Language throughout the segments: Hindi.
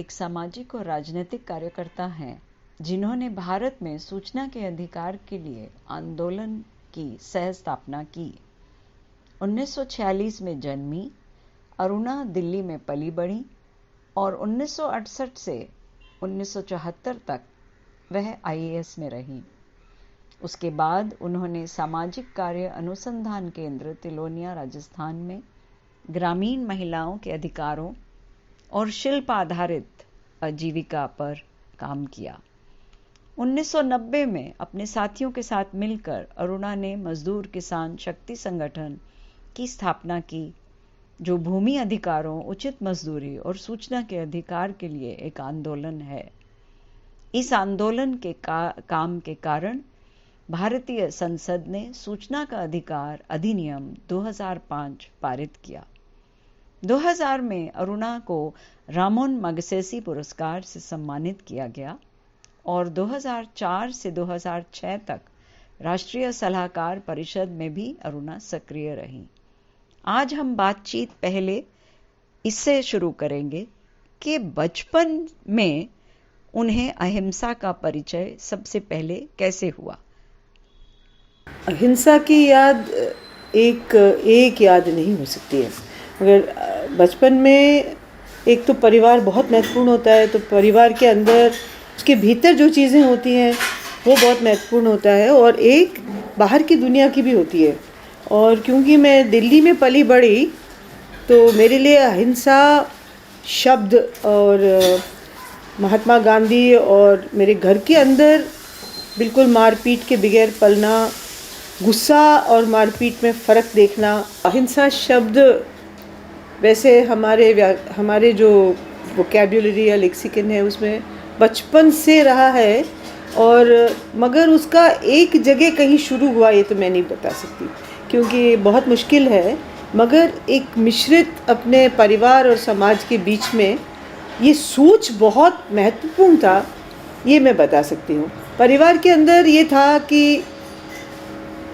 एक सामाजिक और राजनीतिक कार्यकर्ता हैं जिन्होंने भारत में सूचना के अधिकार के लिए आंदोलन की सह स्थापना की। 1946 में जन्मी अरुणा दिल्ली में पली बढ़ी और 1968 से 1974 तक वह आईएएस में रहीं। उसके बाद उन्होंने सामाजिक कार्य अनुसंधान केंद्र तिलोनिया राजस्थान में ग्रामीण महिलाओं के अधिकारों और शिल्प आधारित आजीविका पर काम किया। 1990 में अपने साथियों के साथ मिलकर अरुणा ने मजदूर किसान शक्ति संगठन की स्थापना की, जो भूमि अधिकारों, उचित मजदूरी और सूचना के अधिकार के लिए एक आंदोलन है। इस आंदोलन के काम के कारण भारतीय संसद ने सूचना का अधिकार अधिनियम 2005 पारित किया। 2000 में अरुणा को रामोन मगसेसी पुरस्कार से सम्मानित किया गया और 2004 से 2006 तक राष्ट्रीय सलाहकार परिषद में भी अरुणा सक्रिय रहीं। आज हम बातचीत पहले इससे शुरू करेंगे कि बचपन में उन्हें अहिंसा का परिचय सबसे पहले कैसे हुआ। अहिंसा की याद एक याद नहीं हो सकती है, मगर बचपन में एक तो परिवार बहुत महत्वपूर्ण होता है, तो परिवार के अंदर उसके भीतर जो चीज़ें होती हैं वो बहुत महत्वपूर्ण होता है, और एक बाहर की दुनिया की भी होती है। और क्योंकि मैं दिल्ली में पली बढ़ी तो मेरे लिए अहिंसा शब्द और महात्मा गांधी और मेरे घर के अंदर बिल्कुल मारपीट के बगैर पलना, गुस्सा और मारपीट में फ़र्क देखना। अहिंसा शब्द वैसे हमारे जो वोकैब्युलरी या लेक्सिकन है उसमें बचपन से रहा है, और मगर उसका एक जगह कहीं शुरू हुआ ये तो मैं नहीं बता सकती, क्योंकि बहुत मुश्किल है। मगर एक मिश्रित अपने परिवार और समाज के बीच में ये सोच बहुत महत्वपूर्ण था, ये मैं बता सकती हूँ। परिवार के अंदर ये था कि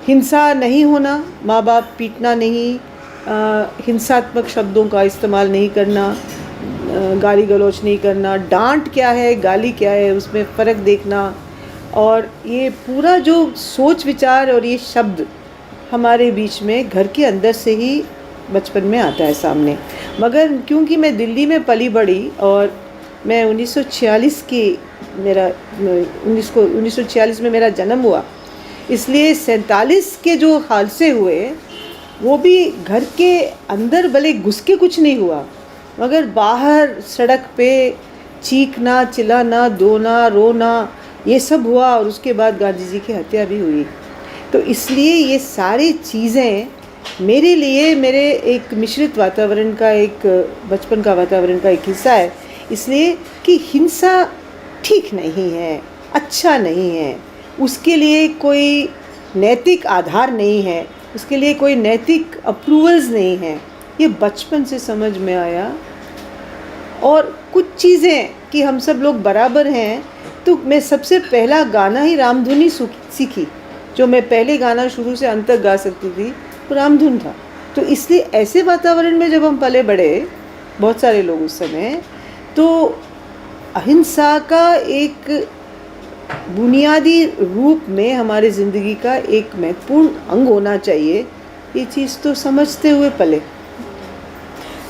हिंसा नहीं होना, माँ बाप पीटना नहीं, हिंसात्मक शब्दों का इस्तेमाल नहीं करना, गाली गलौज नहीं करना, डांट क्या है गाली क्या है उसमें फ़र्क देखना, और ये पूरा जो सोच विचार और ये शब्द हमारे बीच में घर के अंदर से ही बचपन में आता है सामने। मगर क्योंकि मैं दिल्ली में पली बढ़ी और मैं 1946 में मेरा जन्म हुआ, इसलिए 47 के जो हादसे हुए वो भी घर के अंदर भले घुस के कुछ नहीं हुआ, मगर बाहर सड़क पे चीखना, चिल्लाना, दोना, रोना ये सब हुआ, और उसके बाद गांधी जी की हत्या भी हुई। तो इसलिए ये सारी चीज़ें मेरे लिए मेरे एक मिश्रित वातावरण का, एक बचपन का वातावरण का एक हिस्सा है, इसलिए कि हिंसा ठीक नहीं है, अच्छा नहीं है, उसके लिए कोई नैतिक आधार नहीं है, उसके लिए कोई नैतिक अप्रूवल्स नहीं है। ये बचपन से समझ में आया। और कुछ चीज़ें कि हम सब लोग बराबर हैं, तो मैं सबसे पहला गाना ही रामधुनी सीखी, जो मैं पहले गाना शुरू से अंत तक गा सकती थी वो रामधुन था। तो इसलिए ऐसे वातावरण में जब हम पले बढ़े, बहुत सारे लोग उस समय, तो अहिंसा का एक बुनियादी रूप में हमारे ज़िंदगी का एक महत्वपूर्ण अंग होना चाहिए, ये चीज़ तो समझते हुए पले।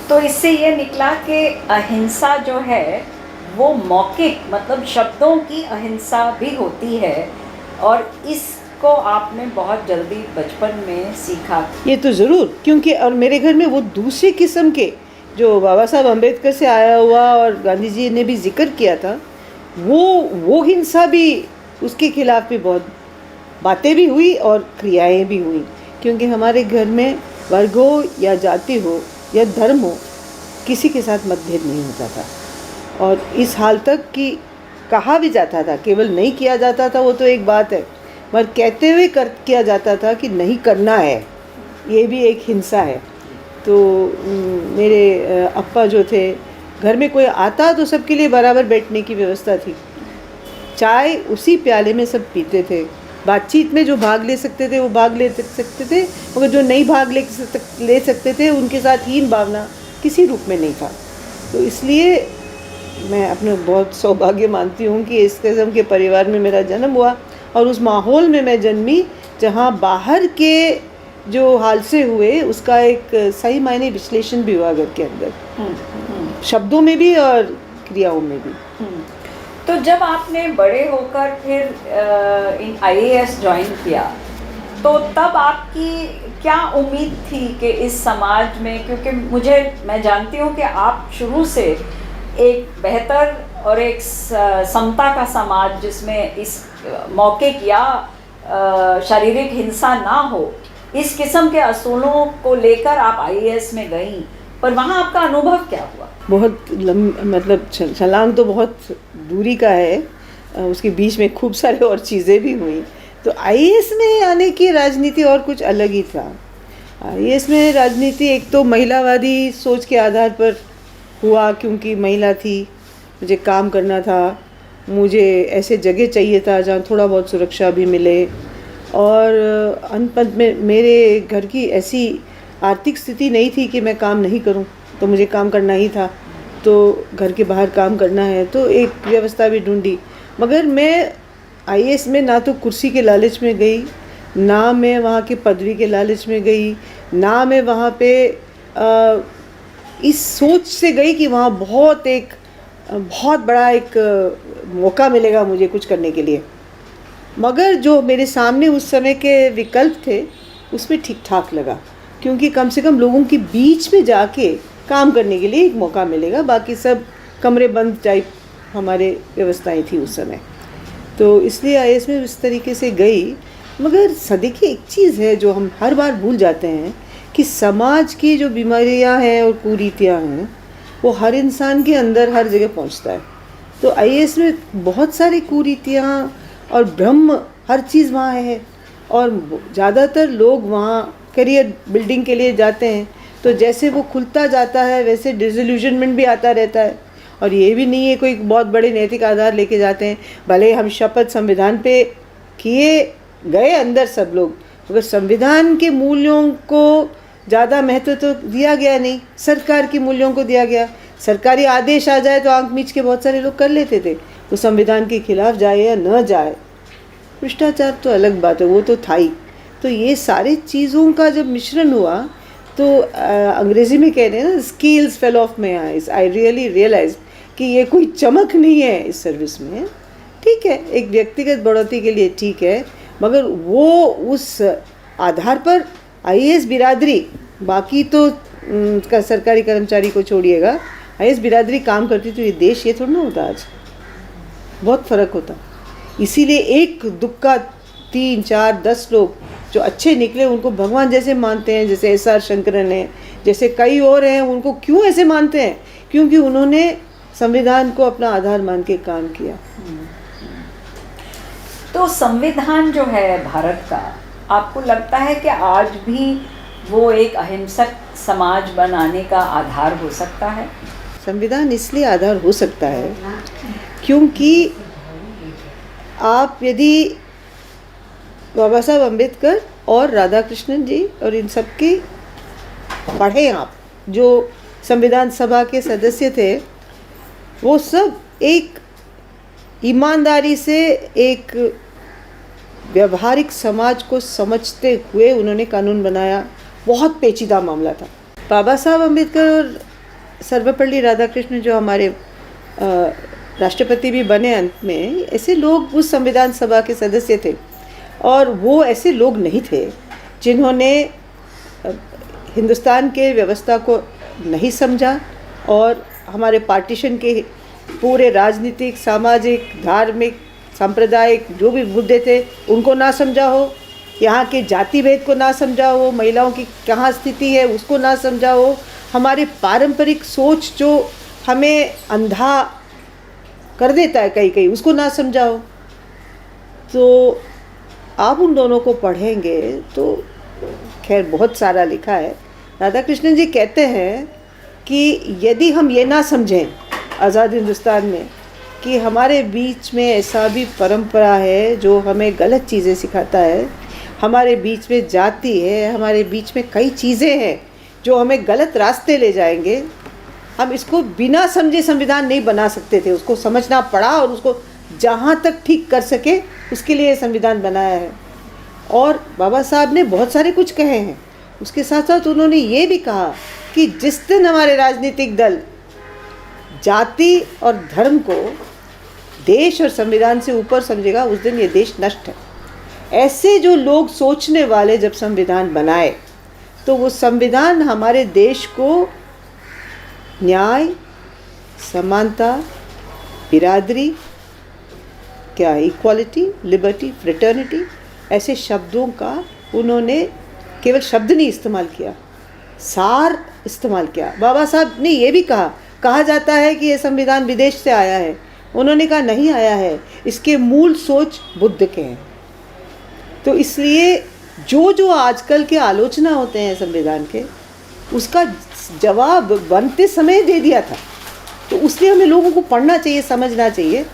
तो इससे ये निकला कि अहिंसा जो है वो मौखिक, मतलब शब्दों की अहिंसा भी होती है, और इसको आपने बहुत जल्दी बचपन में सीखा। ये तो ज़रूर, क्योंकि और मेरे घर में वो दूसरे किस्म के जो बाबा साहब अम्बेडकर से आया हुआ और गांधी जी ने भी जिक्र किया था, वो हिंसा भी, उसके खिलाफ भी बहुत बातें भी हुई और क्रियाएं भी हुई, क्योंकि हमारे घर में वर्ग हो या जाति हो या धर्म हो, किसी के साथ मतभेद नहीं होता था। और इस हाल तक कि कहा भी जाता था, केवल नहीं किया जाता था वो तो एक बात है, मगर कहते हुए किया जाता था कि नहीं करना है, ये भी एक हिंसा है। तो मेरे अप्पा जो थे, घर में कोई आता तो सबके लिए बराबर बैठने की व्यवस्था थी, चाय उसी प्याले में सब पीते थे, बातचीत में जो भाग ले सकते थे वो भाग ले सकते थे, मगर जो नहीं भाग ले सकते थे उनके साथ हीन भावना किसी रूप में नहीं था। तो इसलिए मैं अपने बहुत सौभाग्य मानती हूँ कि इस किस्म के परिवार में मेरा जन्म हुआ और उस माहौल में मैं जन्मी जहाँ बाहर के जो हादसे हुए उसका एक सही मायने विश्लेषण भी हुआ घर के अंदर, शब्दों में भी और क्रियाओं में भी। तो जब आपने बड़े होकर फिर इन IAS ज्वाइन किया तो तब आपकी क्या उम्मीद थी कि इस समाज में, क्योंकि मैं जानती हूँ कि आप शुरू से एक बेहतर और एक समता का समाज जिसमें इस मौके या शारीरिक हिंसा ना हो, इस किस्म के असूलों को लेकर आप IAS में गईं, पर वहाँ आपका अनुभव क्या हुआ? बहुत मतलब छलांग तो बहुत दूरी का है, उसके बीच में खूब सारे और चीज़ें भी हुई। तो IAS में आने की राजनीति और कुछ अलग ही था। IAS में राजनीति एक तो महिलावादी सोच के आधार पर हुआ, क्योंकि महिला थी, मुझे काम करना था, मुझे ऐसे जगह चाहिए था जहाँ थोड़ा बहुत सुरक्षा भी मिले, और अंत में मेरे घर की ऐसी आर्थिक स्थिति नहीं थी कि मैं काम नहीं करूं, तो मुझे काम करना ही था, तो घर के बाहर काम करना है, तो एक व्यवस्था भी ढूंढी। मगर मैं IAS में ना तो कुर्सी के लालच में गई, ना मैं वहाँ के पदवी के लालच में गई, ना मैं वहाँ पे इस सोच से गई कि वहाँ बहुत बड़ा एक मौका मिलेगा मुझे कुछ करने के लिए। मगर जो मेरे सामने उस समय के विकल्प थे उसमें ठीक ठाक लगा, क्योंकि कम से कम लोगों के बीच में जाके काम करने के लिए एक मौका मिलेगा। बाकी सब कमरे बंद टाइप हमारे व्यवस्थाएं थी उस समय, तो इसलिए IAS में इस तरीके से गई। मगर देखिए, एक चीज़ है जो हम हर बार भूल जाते हैं कि समाज की जो बीमारियां हैं और कुरीतियां हैं वो हर इंसान के अंदर हर जगह पहुंचता है। तो IAS में बहुत सारी कुरीतियां और ब्रह्म हर चीज़ वहाँ है, और ज़्यादातर लोग वहाँ करियर बिल्डिंग के लिए जाते हैं, तो जैसे वो खुलता जाता है वैसे डिसइल्यूजनमेंट भी आता रहता है। और ये भी नहीं है कोई बहुत बड़े नैतिक आधार लेके जाते हैं, भले हम शपथ संविधान पे किए गए अंदर सब लोग, मगर संविधान के मूल्यों को ज़्यादा महत्व तो दिया गया नहीं, सरकार के मूल्यों को दिया गया। सरकारी आदेश आ जाए तो आंख मीच के बहुत सारे लोग कर लेते थे, तो संविधान के खिलाफ जाए या न जाए, भ्रष्टाचार तो अलग बात है, वो तो था ही। तो ये सारे चीज़ों का जब मिश्रण हुआ तो अंग्रेज़ी में कह रहे हैं ना, scales fell off my eyes, I really realise कि ये कोई चमक नहीं है इस सर्विस में। ठीक है, एक व्यक्तिगत बढ़ोतरी के लिए ठीक है, मगर वो उस आधार पर IAS बिरादरी, बाकी तो का सरकारी कर्मचारी को छोड़िएगा, IAS बिरादरी काम करती तो ये देश ये थोड़ा ना होता, आज बहुत फ़र्क होता। इसीलिए एक दुख का 3, 4, 10 लोग जो अच्छे निकले उनको भगवान जैसे मानते हैं, जैसे SR शंकरन है, जैसे कई और हैं। उनको क्यों ऐसे मानते हैं? क्योंकि उन्होंने संविधान को अपना आधार मान के काम किया। तो संविधान जो है भारत का, आपको लगता है कि आज भी वो एक अहिंसक समाज बनाने का आधार हो सकता है? संविधान इसलिए आधार हो सकता है क्योंकि आप यदि बाबा साहब अम्बेडकर और राधा कृष्णन जी और इन सब की पढ़ें, आप जो संविधान सभा के सदस्य थे, वो सब एक ईमानदारी से एक व्यवहारिक समाज को समझते हुए उन्होंने कानून बनाया। बहुत पेचीदा मामला था। बाबा साहब अम्बेडकर और सर्वपल्ली राधाकृष्णन जो हमारे राष्ट्रपति भी बने अंत में, ऐसे लोग उस संविधान सभा के सदस्य थे, और वो ऐसे लोग नहीं थे जिन्होंने हिंदुस्तान के व्यवस्था को नहीं समझा और हमारे पार्टीशन के पूरे राजनीतिक, सामाजिक, धार्मिक, सांप्रदायिक जो भी मुद्दे थे उनको ना समझा हो, यहाँ के जाति भेद को ना समझा हो, महिलाओं की कहाँ स्थिति है उसको ना समझा हो, हमारे पारंपरिक सोच जो हमें अंधा कर देता है कहीं कहीं, उसको ना समझा हो। तो आप उन दोनों को पढ़ेंगे तो खैर बहुत सारा लिखा है। राधा कृष्णन जी कहते हैं कि यदि हम ये ना समझें आज़ाद हिंदुस्तान में कि हमारे बीच में ऐसा भी परंपरा है जो हमें गलत चीज़ें सिखाता है, हमारे बीच में जाति है, हमारे बीच में कई चीज़ें हैं जो हमें गलत रास्ते ले जाएंगे, हम इसको बिना समझे संविधान नहीं बना सकते थे, उसको समझना पड़ा और उसको जहाँ तक ठीक कर सके उसके लिए संविधान बनाया है। और बाबा साहब ने बहुत सारे कुछ कहे हैं, उसके साथ साथ उन्होंने ये भी कहा कि जिस दिन हमारे राजनीतिक दल जाति और धर्म को देश और संविधान से ऊपर समझेगा, उस दिन ये देश नष्ट है। ऐसे जो लोग सोचने वाले जब संविधान बनाए तो वो संविधान हमारे देश को न्याय, समानता, बिरादरी, क्या इक्वालिटी, लिबर्टी, फ्रेटर्निटी, ऐसे शब्दों का उन्होंने केवल शब्द नहीं इस्तेमाल किया, सार इस्तेमाल किया। बाबा साहब ने ये भी कहा जाता है कि ये संविधान विदेश से आया है, उन्होंने कहा नहीं आया है, इसके मूल सोच बुद्ध के हैं। तो इसलिए जो आजकल के आलोचना होते हैं संविधान के, उसका जवाब बनते समय दे दिया था। तो उसलिए हमें लोगों को पढ़ना चाहिए, समझना चाहिए।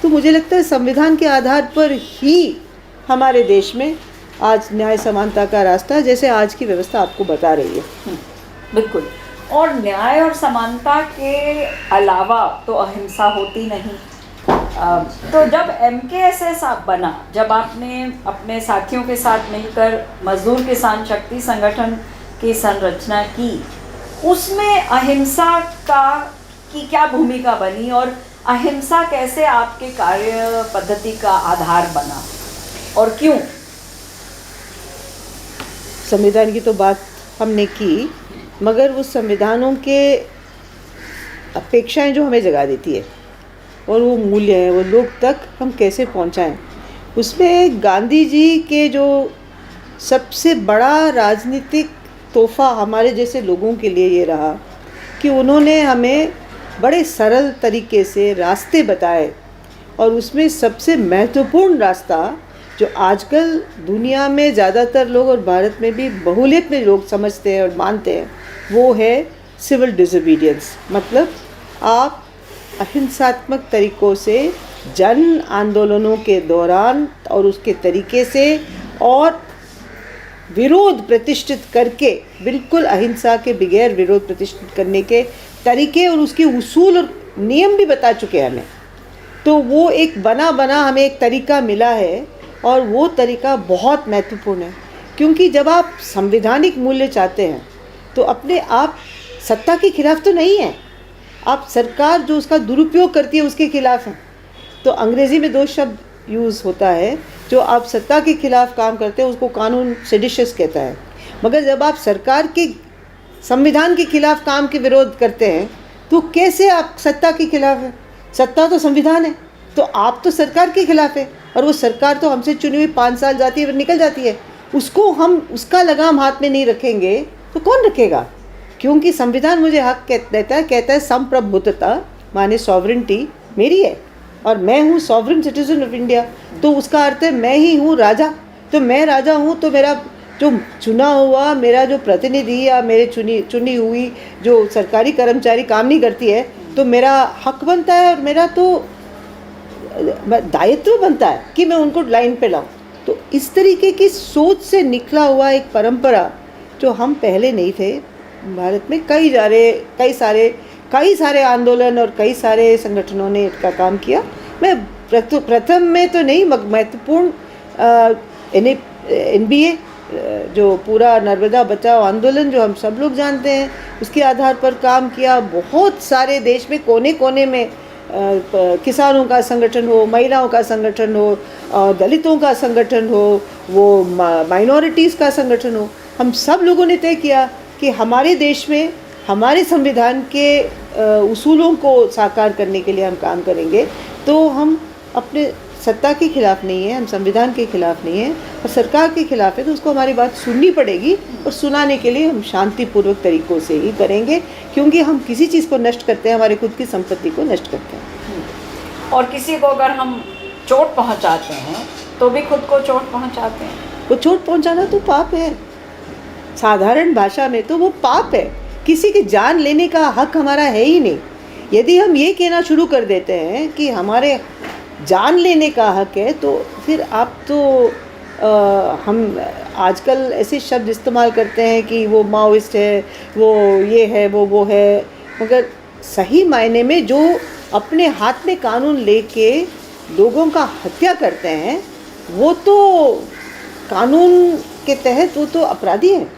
तो मुझे लगता है संविधान के आधार पर ही हमारे देश में आज न्याय समानता का रास्ता, जैसे आज की व्यवस्था आपको बता रही है। बिल्कुल। और न्याय और समानता के अलावा तो अहिंसा होती नहीं। तो जब MKSS आप बना, जब आपने अपने साथियों के साथ मिलकर मजदूर किसान शक्ति संगठन की संरचना की, उसमें अहिंसा की क्या भूमिका बनी और अहिंसा कैसे आपके कार्य पद्धति का आधार बना और क्यों? संविधान की तो बात हमने की, मगर वो संविधानों के अपेक्षाएं जो हमें जगा देती है और वो मूल्य हैं, वो लोग तक हम कैसे पहुंचाएं, उसमें गांधी जी के जो सबसे बड़ा राजनीतिक तोहफा हमारे जैसे लोगों के लिए ये रहा कि उन्होंने हमें बड़े सरल तरीके से रास्ते बताए। और उसमें सबसे महत्वपूर्ण रास्ता जो आजकल दुनिया में ज़्यादातर लोग और भारत में भी बहुलियत में लोग समझते हैं और मानते हैं, वो है सिविल डिसोबीडियंस। मतलब आप अहिंसात्मक तरीक़ों से जन आंदोलनों के दौरान और उसके तरीके से और विरोध प्रतिष्ठित करके, बिल्कुल अहिंसा के बगैर विरोध प्रतिष्ठित करने के तरीके और उसके उसूल और नियम भी बता चुके हैं हमें। तो वो एक बना हमें एक तरीका मिला है और वो तरीका बहुत महत्वपूर्ण है, क्योंकि जब आप संवैधानिक मूल्य चाहते हैं तो अपने आप सत्ता के खिलाफ तो नहीं है, आप सरकार जो उसका दुरुपयोग करती है उसके खिलाफ हैं। तो अंग्रेज़ी में 2 शब्द यूज़ होता है, जो आप सत्ता के खिलाफ काम करते हैं उसको कानून सेडिशियस कहता है, मगर जब आप सरकार के संविधान के खिलाफ काम के विरोध करते हैं तो कैसे आप सत्ता के खिलाफ हैं? सत्ता तो संविधान है, तो आप तो सरकार के खिलाफ है और वो सरकार तो हमसे चुनी हुई 5 साल जाती है फिर निकल जाती है, उसको हम उसका लगाम हाथ में नहीं रखेंगे तो कौन रखेगा? क्योंकि संविधान मुझे हक कहता है संप्रभुत्वता माने सॉवरेंटी मेरी है और मैं हूँ सॉवरेन सिटीजन ऑफ इंडिया। तो उसका अर्थ है मैं ही हूँ राजा। तो मैं राजा हूँ तो मेरा जो चुना हुआ मेरा जो प्रतिनिधि या मेरे चुनी हुई जो सरकारी कर्मचारी काम नहीं करती है तो मेरा हक बनता है और मेरा तो दायित्व बनता है कि मैं उनको लाइन पे लाऊं। तो इस तरीके की सोच से निकला हुआ एक परंपरा जो हम पहले नहीं थे भारत में, कई सारे आंदोलन और कई सारे संगठनों ने इसका काम किया। मैं प्रथम में तो नहीं, महत्वपूर्ण NBA जो पूरा नर्मदा बचाओ आंदोलन जो हम सब लोग जानते हैं उसके आधार पर काम किया। बहुत सारे देश में कोने कोने में किसानों का संगठन हो, महिलाओं का संगठन हो, दलितों का संगठन हो, वो माइनॉरिटीज़ का संगठन हो, हम सब लोगों ने तय किया कि हमारे देश में हमारे संविधान के उसूलों को साकार करने के लिए हम काम करेंगे। तो हम अपने सत्ता के खिलाफ नहीं है, हम संविधान के खिलाफ नहीं है और सरकार के खिलाफ है, तो उसको हमारी बात सुननी पड़ेगी और सुनाने के लिए हम शांतिपूर्वक तरीक़ों से ही करेंगे, क्योंकि हम किसी चीज़ को नष्ट करते हैं, हमारे खुद की संपत्ति को नष्ट करते हैं। और किसी को अगर हम चोट पहुंचाते हैं तो भी खुद को चोट पहुंचाते हैं। वो चोट पहुंचाना तो पाप है, साधारण भाषा में तो वो पाप है। किसी की जान लेने का हक हमारा है ही नहीं। यदि हम ये कहना शुरू कर देते हैं कि हमारे जान लेने का हक है तो फिर आप तो हम आजकल ऐसे शब्द इस्तेमाल करते हैं कि वो माओइस्ट है, वो ये है, वो है, मगर सही मायने में जो अपने हाथ में कानून लेके लोगों का हत्या करते हैं, वो तो कानून के तहत वो तो अपराधी हैं,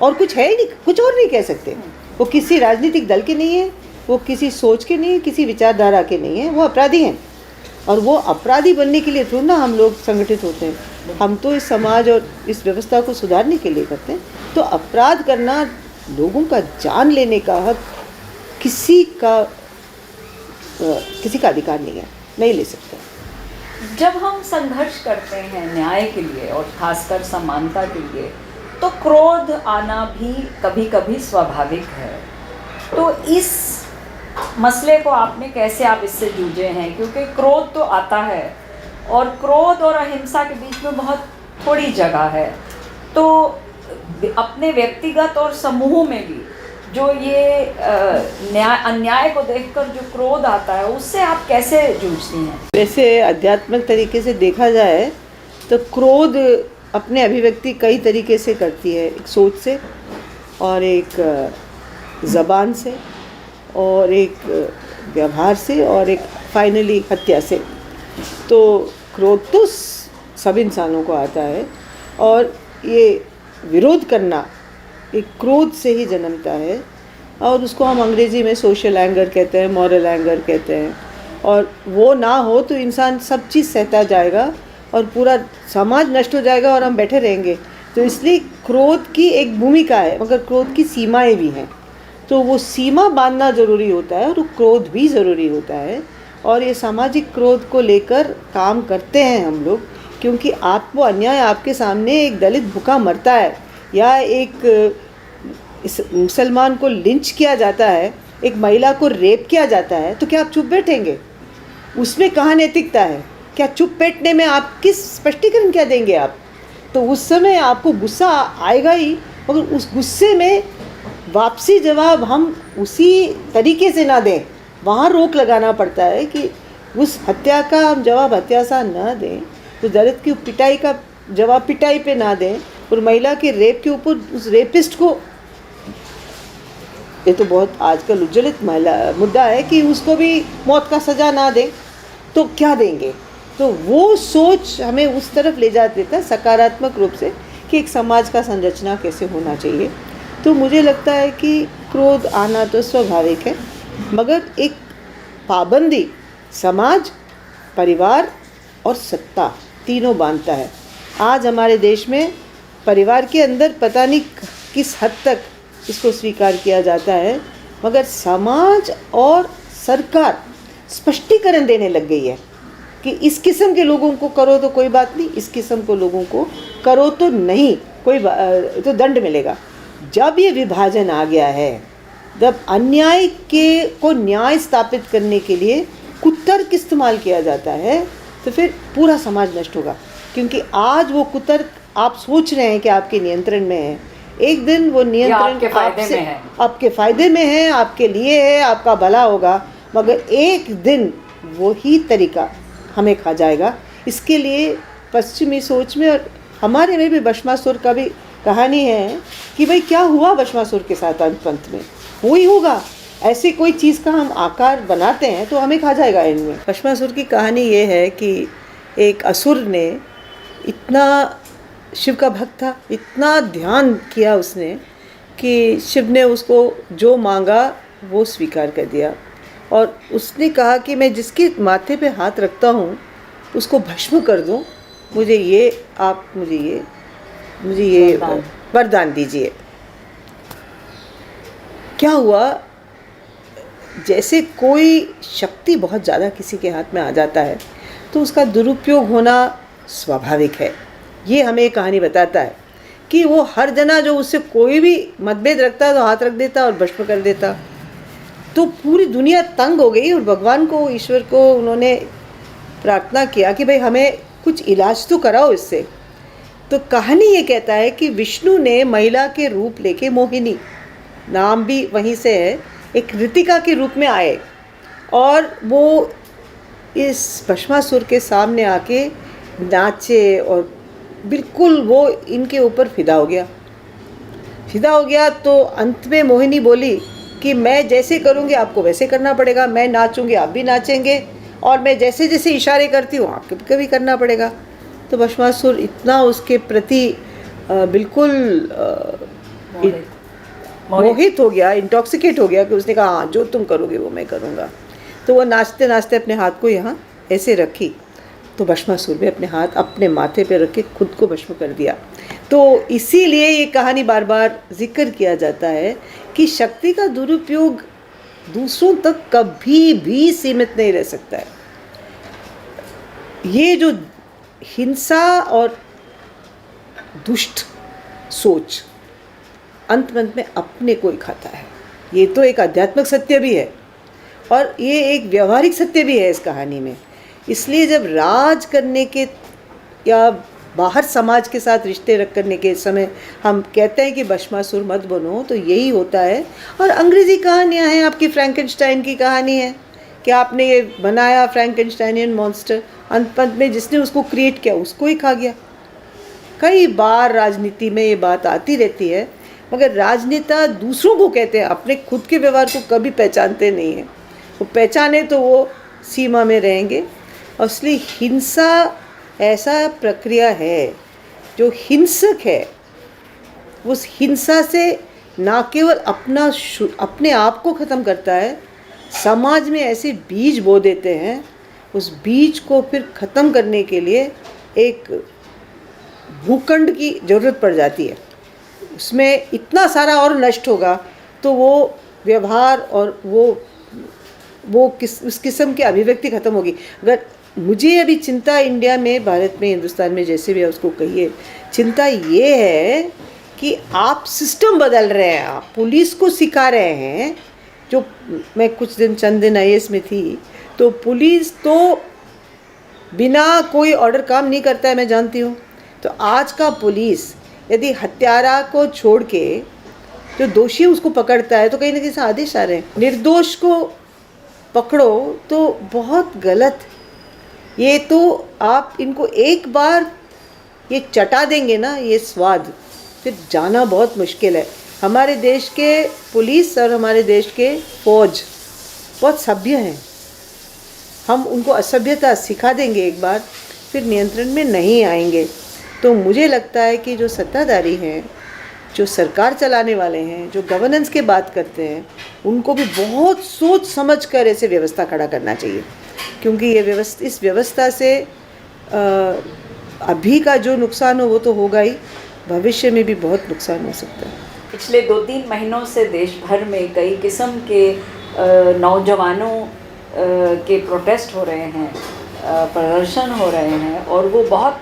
और कुछ है ही नहीं, कुछ और नहीं कह सकते। वो किसी राजनीतिक दल के नहीं है, वो किसी सोच के नहीं है, किसी विचारधारा के नहीं है, वो अपराधी हैं। और वो अपराधी बनने के लिए थोड़ा ना हम लोग संगठित होते हैं, हम तो इस समाज और इस व्यवस्था को सुधारने के लिए करते हैं। तो अपराध करना, लोगों का जान लेने का हक किसी का अधिकार नहीं है, नहीं ले सकता। जब हम संघर्ष करते हैं न्याय के लिए और खासकर समानता के लिए, तो क्रोध आना भी कभी कभी स्वाभाविक है। तो इस मसले को आपने कैसे, आप इससे जूझे हैं? क्योंकि क्रोध तो आता है और क्रोध और अहिंसा के बीच में बहुत थोड़ी जगह है। तो अपने व्यक्तिगत और समूह में भी जो ये अन्याय को देखकर जो क्रोध आता है, उससे आप कैसे जूझती हैं? वैसे आध्यात्मिक तरीके से देखा जाए तो क्रोध अपने अभिव्यक्ति कई तरीके से करती है, एक सोच से और एक ज़बान से और एक व्यवहार से और एक फाइनली हत्या से। तो क्रोध तो सब इंसानों को आता है, और ये विरोध करना एक क्रोध से ही जन्मता है, और उसको हम अंग्रेज़ी में सोशल एंगर कहते हैं, मॉरल एंगर कहते हैं। और वो ना हो तो इंसान सब चीज़ सहता जाएगा और पूरा समाज नष्ट हो जाएगा और हम बैठे रहेंगे। तो इसलिए क्रोध की एक भूमिका है, मगर क्रोध की सीमाएं भी हैं। तो वो सीमा बांधना ज़रूरी होता है, और वो क्रोध भी ज़रूरी होता है। और ये सामाजिक क्रोध को लेकर काम करते हैं हम लोग, क्योंकि वो अन्याय आपके सामने, एक दलित भूखा मरता है या एक मुसलमान को लिंच किया जाता है, एक महिला को रेप किया जाता है, तो क्या आप चुप बैठेंगे? उसमें कहाँ नैतिकता है? क्या चुप बैठने में आप किस स्पष्टीकरण क्या देंगे आप? तो उस समय आपको गुस्सा आएगा ही, मगर उस गुस्से में वापसी जवाब हम उसी तरीके से ना दें। वहाँ रोक लगाना पड़ता है कि उस हत्या का हम जवाब हत्या सा ना दें, तो दलित की पिटाई का जवाब पिटाई पे ना दें, और महिला के रेप के ऊपर उस रेपिस्ट को, ये तो बहुत आजकल उज्ज्वलित मुद्दा है कि उसको भी मौत का सज़ा ना दें, तो क्या देंगे? तो वो सोच हमें उस तरफ ले जा देता है सकारात्मक रूप से कि एक समाज का संरचना कैसे होना चाहिए। तो मुझे लगता है कि क्रोध आना तो स्वाभाविक है, मगर एक पाबंदी समाज, परिवार और सत्ता तीनों बांधता है। आज हमारे देश में परिवार के अंदर पता नहीं किस हद तक इसको स्वीकार किया जाता है, मगर समाज और सरकार स्पष्टीकरण देने लग गई है कि इस किस्म के लोगों को करो तो कोई बात नहीं, इस किस्म के लोगों को करो तो नहीं, तो दंड मिलेगा। जब ये विभाजन आ गया है, जब अन्याय को न्याय स्थापित करने के लिए कुतर्क इस्तेमाल किया जाता है, तो फिर पूरा समाज नष्ट होगा। क्योंकि आज वो कुतर्क आप सोच रहे हैं कि आपके नियंत्रण में है, एक दिन वो नियंत्रण आपके फ़ायदे में है, आपके लिए है, आपका भला होगा, मगर एक दिन वही तरीका हमें खा जाएगा। इसके लिए पश्चिमी सोच में और हमारे में भी भस्मासुर का भी कहानी है कि भाई क्या हुआ भस्मासुर के साथ, अंत में वो ही होगा। ऐसी कोई चीज़ का हम आकार बनाते हैं तो हमें खा जाएगा एंड में। भस्मासुर की कहानी ये है कि एक असुर ने, इतना शिव का भक्त था, इतना ध्यान किया उसने कि शिव ने उसको जो मांगा वो स्वीकार कर दिया, और उसने कहा कि मैं जिसके माथे पे हाथ रखता हूँ उसको भस्म कर दूँ, मुझे ये वरदान दीजिए। क्या हुआ, जैसे कोई शक्ति बहुत ज़्यादा किसी के हाथ में आ जाता है तो उसका दुरुपयोग होना स्वाभाविक है। ये हमें एक कहानी बताता है कि वो हर जना जो उससे कोई भी मतभेद रखता है तो हाथ रख देता और भस्म कर देता। तो पूरी दुनिया तंग हो गई और भगवान को, ईश्वर को उन्होंने प्रार्थना किया कि भाई हमें कुछ इलाज तो कराओ इससे। तो कहानी ये कहता है कि विष्णु ने महिला के रूप लेके, मोहिनी नाम भी वहीं से है, एक ऋतिका के रूप में आए, और वो इस भस्मासुर के सामने आके नाचे और बिल्कुल वो इनके ऊपर फिदा हो गया। तो अंत में मोहिनी बोली कि मैं जैसे करूँगी आपको वैसे करना पड़ेगा, मैं नाचूँगी आप भी नाचेंगे, और मैं जैसे जैसे इशारे करती हूँ आपको भी करना पड़ेगा। तो भस्मासुर इतना उसके प्रति बिल्कुल मोहित हो गया, इंटॉक्सिकेट हो गया कि उसने कहा हाँ जो तुम करोगे वो मैं करूँगा। तो वो नाचते नाचते अपने हाथ को यहाँ ऐसे रखी, तो भस्मासुर ने अपने हाथ अपने माथे पे रख के खुद को भस्म कर दिया। तो इसीलिए ये कहानी बार बार जिक्र किया जाता है कि शक्ति का दुरुपयोग दूसरों तक कभी भी सीमित नहीं रह सकता है। ये जो हिंसा और दुष्ट सोच अंत में अपने को ही खाता है, ये तो एक आध्यात्मिक सत्य भी है और ये एक व्यवहारिक सत्य भी है इस कहानी में। इसलिए जब राज करने के या बाहर समाज के साथ रिश्ते रख करने के समय हम कहते हैं कि भस्मासुर मत बनो, तो यही होता है। और अंग्रेज़ी कहानियाँ हैं, आपकी फ्रैंकेनस्टाइन की कहानी है कि आपने ये बनाया फ्रैंकेनस्टाइनियन मॉन्स्टर, अंत में जिसने उसको क्रिएट किया उसको ही खा गया। कई बार राजनीति में ये बात आती रहती है, मगर राजनेता दूसरों को कहते हैं, अपने खुद के व्यवहार को कभी पहचानते नहीं हैं। वो पहचाने तो वो सीमा में रहेंगे। और इसलिए हिंसा ऐसा प्रक्रिया है जो हिंसक है, उस हिंसा से ना केवल अपने आप को ख़त्म करता है, समाज में ऐसे बीज बो देते हैं, उस बीज को फिर ख़त्म करने के लिए एक भूखंड की ज़रूरत पड़ जाती है। उसमें इतना सारा और नष्ट होगा तो वो व्यवहार और उस किस्म की अभिव्यक्ति ख़त्म होगी। अगर मुझे अभी चिंता इंडिया में, भारत में, हिंदुस्तान में, जैसे भी उसको कहिए, चिंता ये है कि आप सिस्टम बदल रहे हैं, आप पुलिस को सिखा रहे हैं। जो मैं चंद दिन IAS में थी, तो पुलिस तो बिना कोई ऑर्डर काम नहीं करता है, मैं जानती हूँ। तो आज का पुलिस यदि हत्यारा को छोड़ के जो दोषी उसको पकड़ता है तो कहीं ना कहीं से आदेश आ रहे हैं, निर्दोष को पकड़ो, तो बहुत गलत। ये तो आप इनको एक बार ये चटा देंगे ना, ये स्वाद, फिर जाना बहुत मुश्किल है। हमारे देश के पुलिस और हमारे देश के फौज बहुत सभ्य हैं, हम उनको असभ्यता सिखा देंगे एक बार, फिर नियंत्रण में नहीं आएंगे। तो मुझे लगता है कि जो सत्ताधारी हैं, जो सरकार चलाने वाले हैं, जो गवर्नेंस की बात करते हैं, उनको भी बहुत सोच समझ कर ऐसे व्यवस्था खड़ा करना चाहिए, क्योंकि ये इस व्यवस्था से अभी का जो नुकसान हो वो तो होगा ही, भविष्य में भी बहुत नुकसान हो सकता है। पिछले 2-3 महीनों से देश भर में कई किस्म के नौजवानों के प्रोटेस्ट हो रहे हैं, प्रदर्शन हो रहे हैं, और वो बहुत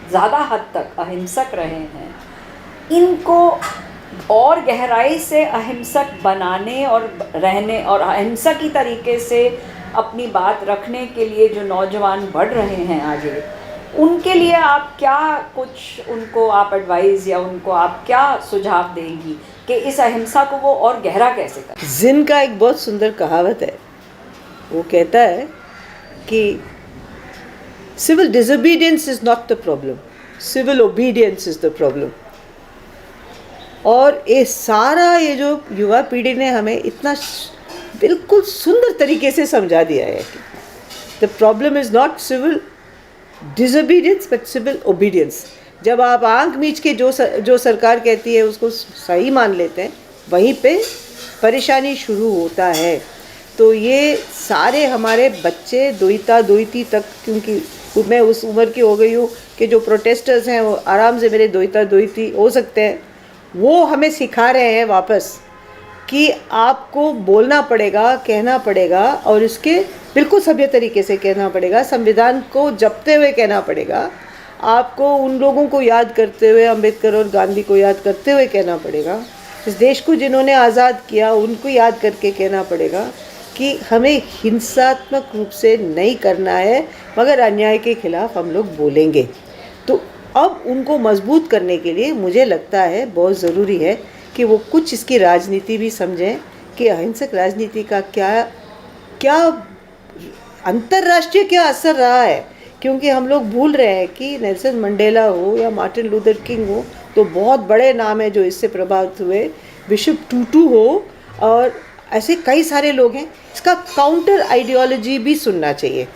ज़्यादा हद तक अहिंसक रहे हैं। इनको और गहराई से अहिंसक बनाने और रहने और अहिंसक ही तरीके से अपनी बात रखने के लिए जो नौजवान बढ़ रहे हैं आगे, उनके लिए आप क्या कुछ उनको आप एडवाइस या उनको आप क्या सुझाव देंगी कि इस अहिंसा को वो और गहरा कैसे करें? जिन का एक बहुत सुंदर कहावत है, वो कहता है कि civil disobedience is not the problem, civil obedience is the problem. और ये सारा ये जो युवा पीढ़ी ने हमें इतना बिल्कुल सुंदर तरीके से समझा दिया है कि the problem is not civil disobedience but civil obedience. जब आप आंख मीच के जो सरकार कहती है उसको सही मान लेते हैं, वहीं पे परेशानी शुरू होता है। तो ये सारे हमारे बच्चे दोहिता तक, क्योंकि मैं उस उम्र की हो गई हूँ कि जो प्रोटेस्टर्स हैं वो आराम से मेरे दोहिती हो सकते हैं, वो हमें सिखा रहे हैं वापस कि आपको बोलना पड़ेगा, कहना पड़ेगा, और इसके बिल्कुल सभ्य तरीके से कहना पड़ेगा, संविधान को जपते हुए कहना पड़ेगा, आपको उन लोगों को याद करते हुए, अम्बेडकर और गांधी को याद करते हुए कहना पड़ेगा, इस देश को जिन्होंने आज़ाद किया उनको याद करके कहना पड़ेगा कि हमें हिंसात्मक रूप से नहीं करना है, मगर अन्याय के खिलाफ हम लोग बोलेंगे। तो अब उनको मजबूत करने के लिए मुझे लगता है बहुत ज़रूरी है कि वो कुछ इसकी राजनीति भी समझें कि अहिंसक राजनीति का क्या अंतर्राष्ट्रीय क्या असर रहा है। क्योंकि हम लोग भूल रहे हैं कि नेल्सन मंडेला हो या मार्टिन लूथर किंग हो, तो बहुत बड़े नाम हैं जो इससे प्रभावित हुए, बिशप टूटू हो, और ऐसे कई सारे लोग हैं। इसका काउंटर आइडियोलॉजी भी सुनना चाहिए,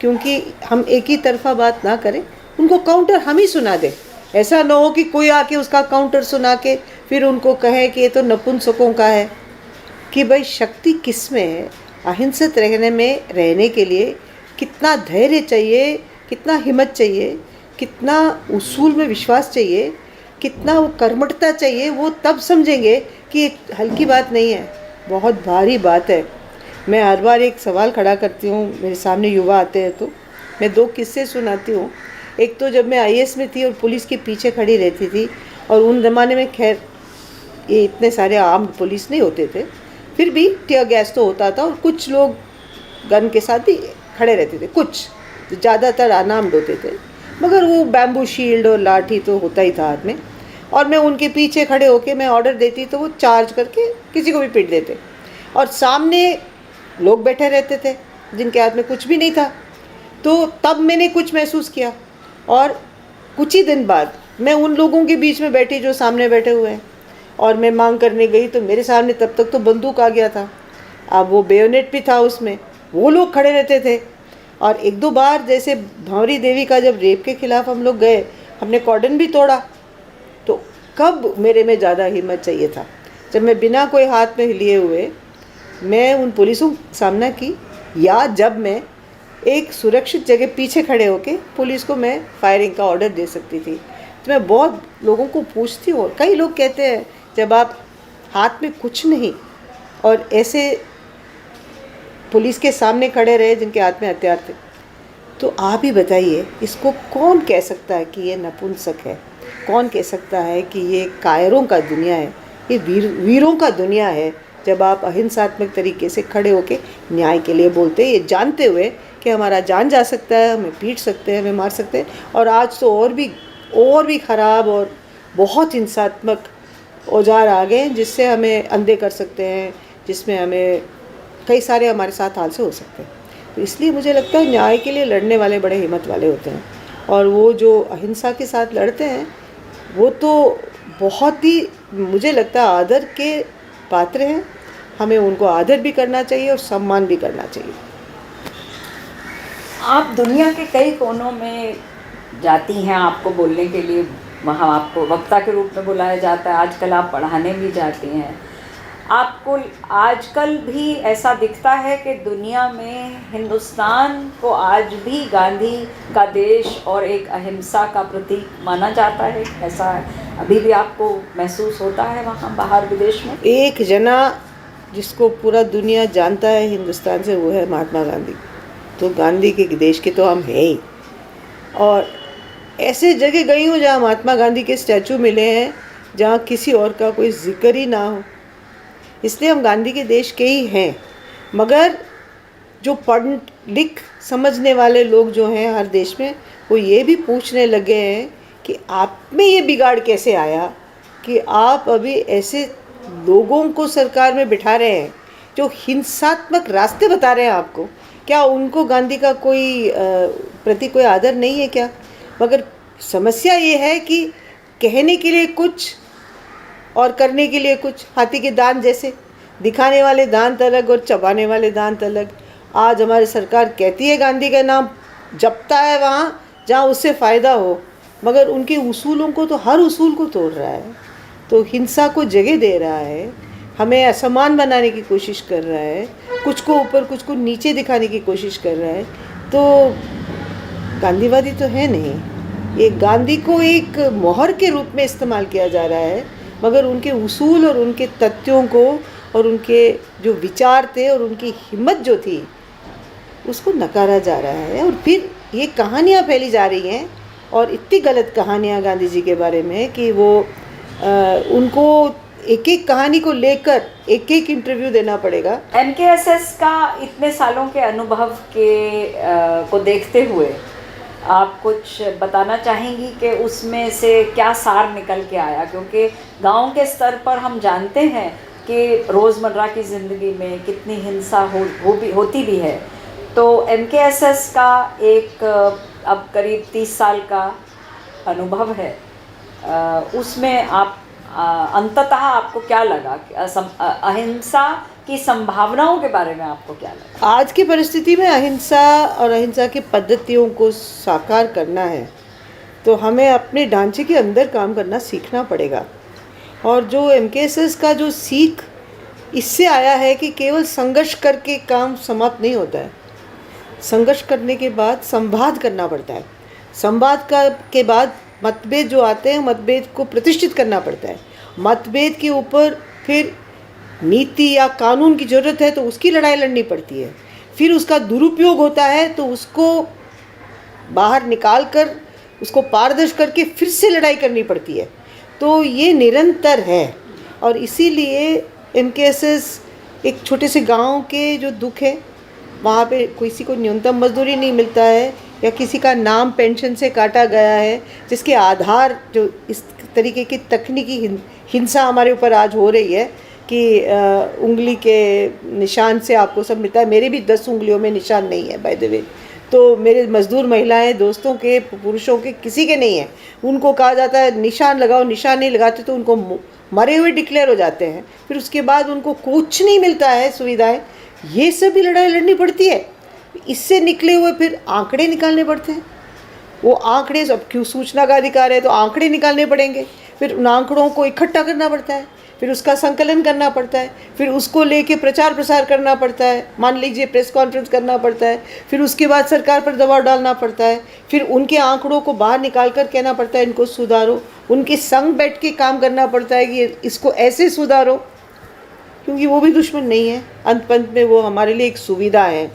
क्योंकि हम एक ही तरफा बात ना करें, उनको काउंटर हम ही सुना दें। ऐसा ना हो कि कोई आके उसका काउंटर सुना के फिर उनको कहे कि ये तो नपुंसकों का है। कि भाई शक्ति किस में है? अहिंसक रहने के लिए कितना धैर्य चाहिए, कितना हिम्मत चाहिए, कितना उसूल में विश्वास चाहिए, कितना वो कर्मठता चाहिए, वो तब समझेंगे कि एक हल्की बात नहीं है, बहुत भारी बात है। मैं हर बार एक सवाल खड़ा करती हूँ, मेरे सामने युवा आते हैं तो मैं 2 किस्से सुनाती हूँ। एक तो जब मैं आईएएस में थी और पुलिस के पीछे खड़ी रहती थी, और उन ज़माने में खैर ये इतने सारे आर्म्ड पुलिस नहीं होते थे, फिर भी टीयर गैस तो होता था और कुछ लोग गन के साथ भी खड़े रहते थे, कुछ ज़्यादातर अनार्म्ड होते थे, मगर वो बैम्बू शील्ड और लाठी तो होता ही था हाथ में। और मैं उनके पीछे खड़े होके मैं ऑर्डर देती तो वो चार्ज करके किसी को भी पीट देते, और सामने लोग बैठे रहते थे जिनके हाथ में कुछ भी नहीं था। तो तब मैंने कुछ महसूस किया, और कुछ ही दिन बाद मैं उन लोगों के बीच में बैठी जो सामने बैठे हुए हैं, और मैं मांग करने गई तो मेरे सामने तब तक तो बंदूक आ गया था, अब वो बेयोनेट भी था उसमें, वो लोग खड़े रहते थे। और 1-2 बार जैसे भंवरी देवी का जब रेप के खिलाफ हम लोग गए, हमने कॉर्डन भी तोड़ा, तो कब मेरे में ज़्यादा हिम्मत चाहिए था, जब मैं बिना कोई हाथ में लिए हुए मैं उन पुलिसों का सामना की, या जब मैं एक सुरक्षित जगह पीछे खड़े होके पुलिस को मैं फायरिंग का ऑर्डर दे सकती थी। तो मैं बहुत लोगों को पूछती हूँ, और कई लोग कहते हैं जब आप हाथ में कुछ नहीं और ऐसे पुलिस के सामने खड़े रहे जिनके हाथ में हथियार थे, तो आप ही बताइए इसको कौन कह सकता है कि ये नपुंसक है? कौन कह सकता है कि ये कायरों का दुनिया है, ये वीरों का दुनिया है, जब आप अहिंसात्मक तरीके से खड़े होके न्याय के लिए बोलते हैं, ये जानते हुए कि हमारा जान जा सकता है, हमें पीट सकते हैं, हमें मार सकते हैं। और आज तो और भी ख़राब और बहुत हिंसात्मक औजार आ गए हैं जिससे हमें अंधे कर सकते हैं, जिसमें हमें कई सारे हमारे साथ हादसे हो सकते हैं। तो इसलिए मुझे लगता है न्याय के लिए लड़ने वाले बड़े हिम्मत वाले होते हैं, और वो जो अहिंसा के साथ लड़ते हैं वो तो बहुत ही मुझे लगता है आदर के पात्र हैं। हमें उनको आदर भी करना चाहिए और सम्मान भी करना चाहिए। आप दुनिया के कई कोनों में जाती हैं, आपको बोलने के लिए वहाँ आपको वक्ता के रूप में बुलाया जाता है, आजकल आप पढ़ाने भी जाती हैं। आपको आजकल भी ऐसा दिखता है कि दुनिया में हिंदुस्तान को आज भी गांधी का देश और एक अहिंसा का प्रतीक माना जाता है, ऐसा अभी भी आपको महसूस होता है वहाँ बाहर विदेश में? एक जना जिसको पूरा दुनिया जानता है हिंदुस्तान से, वो है महात्मा गांधी। तो गांधी के देश के तो हम हैं ही, और ऐसे जगह गई हूँ जहाँ महात्मा गांधी के स्टैचू मिले हैं जहाँ किसी और का कोई जिक्र ही ना हो, इसलिए हम गांधी के देश के ही हैं। मगर जो पढ़ लिख समझने वाले लोग जो हैं हर देश में, वो ये भी पूछने लगे हैं कि आप में ये बिगाड़ कैसे आया कि आप अभी ऐसे लोगों को सरकार में बिठा रहे हैं जो हिंसात्मक रास्ते बता रहे हैं आपको। क्या उनको गांधी का कोई प्रति कोई आदर नहीं है क्या? मगर समस्या ये है कि कहने के लिए कुछ और करने के लिए कुछ, हाथी के दांत जैसे, दिखाने वाले दांत अलग और चबाने वाले दांत अलग। आज हमारी सरकार कहती है गांधी का नाम जपता है वहाँ जहाँ उससे फ़ायदा हो, मगर उनके उसूलों को तो हर उसूल को तोड़ रहा है, तो हिंसा को जगह दे रहा है, हमें असमान बनाने की कोशिश कर रहा है, कुछ को ऊपर कुछ को नीचे दिखाने की कोशिश कर रहा है। तो गांधीवादी तो है नहीं, ये गांधी को एक मोहर के रूप में इस्तेमाल किया जा रहा है, मगर उनके उसूल और उनके तथ्यों को और उनके जो विचार थे और उनकी हिम्मत जो थी उसको नकारा जा रहा है। और फिर ये कहानियाँ फैली जा रही हैं, और इतनी गलत कहानियाँ गांधी जी के बारे में कि वो उनको एक एक कहानी को लेकर एक एक इंटरव्यू देना पड़ेगा। एमकेएसएस का इतने सालों के अनुभव को देखते हुए आप कुछ बताना चाहेंगी कि उसमें से क्या सार निकल के आया? क्योंकि गांव के स्तर पर हम जानते हैं कि रोज़मर्रा की ज़िंदगी में कितनी हिंसा होती भी है। तो एमकेएसएस का एक अब करीब 30 साल का अनुभव है, उसमें अंततः आपको क्या लगा? अहिंसा की संभावनाओं के बारे में आपको क्या लगा? आज की परिस्थिति में अहिंसा और अहिंसा की पद्धतियों को साकार करना है तो हमें अपने ढांचे के अंदर काम करना सीखना पड़ेगा। और जो MKSS का जो सीख इससे आया है कि केवल संघर्ष करके काम समाप्त नहीं होता है। संघर्ष करने के बाद संवाद करना पड़ता है। संवाद के बाद मतभेद जो आते हैं, मतभेद को प्रतिष्ठित करना पड़ता है। मतभेद के ऊपर फिर नीति या कानून की ज़रूरत है तो उसकी लड़ाई लड़नी पड़ती है। फिर उसका दुरुपयोग होता है तो उसको बाहर निकाल कर उसको पारदर्श करके फिर से लड़ाई करनी पड़ती है। तो ये निरंतर है। और इसीलिए MKSS एक छोटे से गांव के जो दुख है, वहाँ पे किसी को न्यूनतम मजदूरी नहीं मिलता है या किसी का नाम पेंशन से काटा गया है, जिसके आधार जो इस तरीके की तकनीकी हिंसा हमारे ऊपर आज हो रही है कि उंगली के निशान से आपको सब मिलता है। मेरे भी 10 उंगलियों में निशान नहीं है बाय द वे। तो मेरे मज़दूर महिलाएं, दोस्तों के, पुरुषों के, किसी के नहीं है। उनको कहा जाता है निशान लगाओ, निशान नहीं लगाते तो उनको मरे हुए डिक्लेयर हो जाते हैं। फिर उसके बाद उनको कुछ नहीं मिलता है सुविधाएं। ये सब भी लड़ाई लड़नी पड़ती है। इससे निकले हुए फिर आंकड़े निकालने पड़ते हैं। वो आंकड़े सब, क्यों सूचना का अधिकार है तो आंकड़े निकालने पड़ेंगे। फिर उन आंकड़ों को इकट्ठा करना पड़ता है, फिर उसका संकलन करना पड़ता है, फिर उसको लेके प्रचार प्रसार करना पड़ता है। मान लीजिए प्रेस कॉन्फ्रेंस करना पड़ता है। फिर उसके बाद सरकार पर दबाव डालना पड़ता है। फिर उनके आंकड़ों को बाहर निकाल कर कहना पड़ता है इनको सुधारो। उनके संग बैठ के काम करना पड़ता है कि इसको ऐसे सुधारो, क्योंकि वो भी दुश्मन नहीं है। अंत पंत में वो हमारे लिए एक सुविधा है।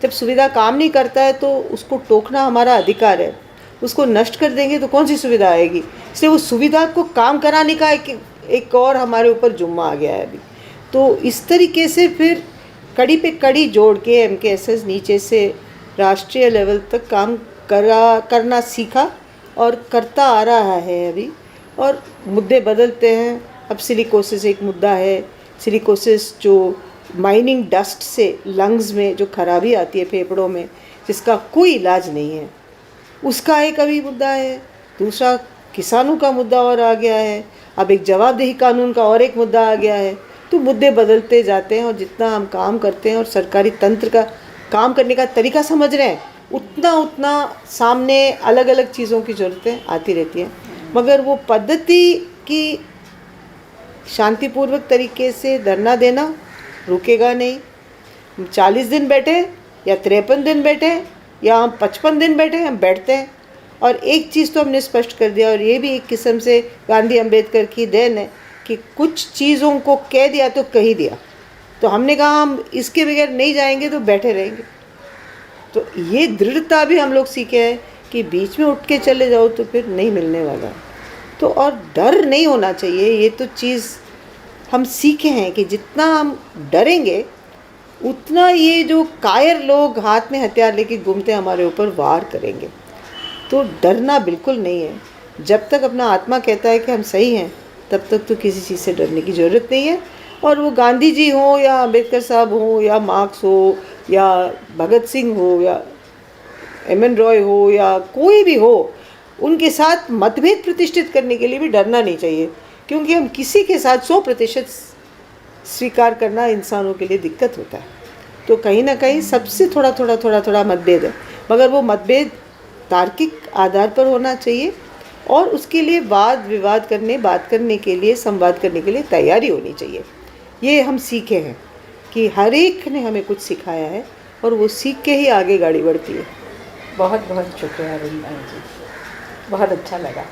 जब सुविधा काम नहीं करता है तो उसको टोकना हमारा अधिकार है। उसको नष्ट कर देंगे तो कौन सी सुविधा आएगी। इसलिए वो सुविधा को काम कराने का एक और हमारे ऊपर जुम्मा आ गया है अभी। तो इस तरीके से फिर कड़ी पे कड़ी जोड़ के MKSS नीचे से राष्ट्रीय लेवल तक काम करना सीखा और करता आ रहा है अभी। और मुद्दे बदलते हैं। अब सिलिकोसिस एक मुद्दा है। सिलिकोसिस जो माइनिंग डस्ट से लंग्स में जो खराबी आती है फेफड़ों में, जिसका कोई इलाज नहीं है, उसका एक अभी मुद्दा है। दूसरा किसानों का मुद्दा और आ गया है। अब एक जवाबदेही कानून का और एक मुद्दा आ गया है। तो मुद्दे बदलते जाते हैं और जितना हम काम करते हैं और सरकारी तंत्र का काम करने का तरीका समझ रहे हैं, उतना सामने अलग अलग चीज़ों की ज़रूरतें आती रहती हैं। मगर वो पद्धति की शांतिपूर्वक तरीके से धरना देना रुकेगा नहीं। हम 40 दिन बैठे या 53 दिन बैठे या हम 55 दिन बैठे, हम बैठते हैं। और एक चीज़ तो हमने स्पष्ट कर दिया, और ये भी एक किस्म से गांधी अम्बेडकर की देन है कि कुछ चीज़ों को कह दिया तो कह ही दिया। तो हमने कहा हम इसके बगैर नहीं जाएंगे तो बैठे रहेंगे। तो ये दृढ़ता भी हम लोग सीखे हैं कि बीच में उठ के चले जाओ तो फिर नहीं मिलने वाला। तो और डर नहीं होना चाहिए। ये तो चीज़ हम सीखे हैं कि जितना हम डरेंगे उतना ये जो कायर लोग हाथ में हथियार लेके घूमते हैं हमारे ऊपर वार करेंगे। तो डरना बिल्कुल नहीं है। जब तक अपना आत्मा कहता है कि हम सही हैं, तब तक तो किसी चीज़ से डरने की ज़रूरत नहीं है। और वो गांधी जी हो या अम्बेडकर साहब हो या मार्क्स हो या भगत सिंह हो या MN रॉय हो या कोई भी हो, उनके साथ मतभेद प्रतिष्ठित करने के लिए भी डरना नहीं चाहिए। क्योंकि हम किसी के साथ 100% स्वीकार करना इंसानों के लिए दिक्कत होता है। तो कहीं ना कहीं सबसे थोड़ा मतभेद है, मगर वो मतभेद तार्किक आधार पर होना चाहिए। और उसके लिए वाद विवाद करने, बात करने के लिए, संवाद करने के लिए तैयारी होनी चाहिए। ये हम सीखे हैं कि हर एक ने हमें कुछ सिखाया है और वो सीख के ही आगे गाड़ी बढ़ती है। बहुत बहुत शुक्रिया अरुणिमा जी, बहुत अच्छा लगा।